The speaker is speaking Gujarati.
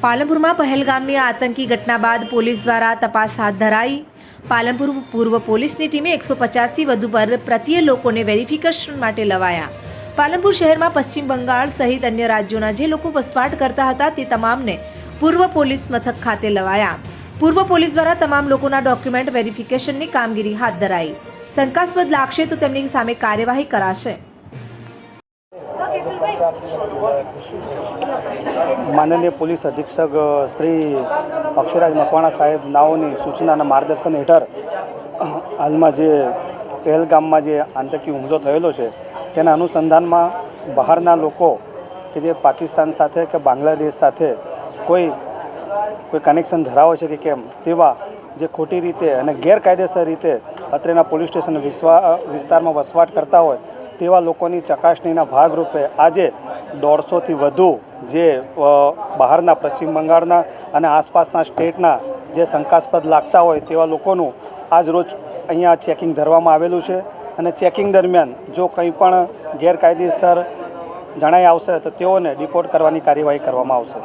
પાલનપુરમાં પહેલગામની આતંકી ઘટના બાદ પોલીસ દ્વારા તપાસ હાથ ધરાઈ। પાલનપુર પૂર્વ પોલીસની ટીમે 150થી વધુ પ્રત્યે લોકોને વેરિફિકેશન માટે લવાયા। પાલનપુર શહેરમાં પશ્ચિમ બંગાળ સહિત અન્ય રાજ્યોના જે લોકો વસવાટ કરતા હતા તે તમામને પૂર્વ પોલીસ મથક ખાતે લવાયા। પૂર્વ પોલીસ દ્વારા તમામ લોકોના ડોક્યુમેન્ટ વેરિફિકેશનની કામગીરી હાથ ધરાઈ। શંકાસ્પદ લાગશે તો તેમની સામે કાર્યવાહી કરાશે। माननीय पुलिस अधीक्षक श्री अक्षराज मकवाणा साहेब नाओनी सूचना मार्गदर्शन हेठळ हालमां जे पहलगाममां जे आतंकी हुमलो थयेलो छे तेना अनुसंधानमां बहारना लोको के जे पाकिस्तान साथे के बांग्लादेश साथे कोई कनेक्शन धरावे छे के केम तेवा जे खोटी रीते अने गैरकायदेसर रीते અત્રેના પોલીસ સ્ટેશન વિસ્તારમાં વસવાટ કરતા હોય તેવા લોકોની ચકાસણીના ભાગરૂપે આજે 150થી વધુ જે બહારના પશ્ચિમ બંગાળના અને આસપાસના સ્ટેટના જે શંકાસ્પદ લાગતા હોય તેવા લોકોનું આજ રોજ અહીંયા ચેકિંગ ધરવામાં આવેલું છે અને ચેકિંગ દરમિયાન જો કંઈ પણ ગેરકાયદેસર જણાઈ આવશે તો તેઓને ડિપોર્ટ કરવાની કાર્યવાહી કરવામાં આવશે।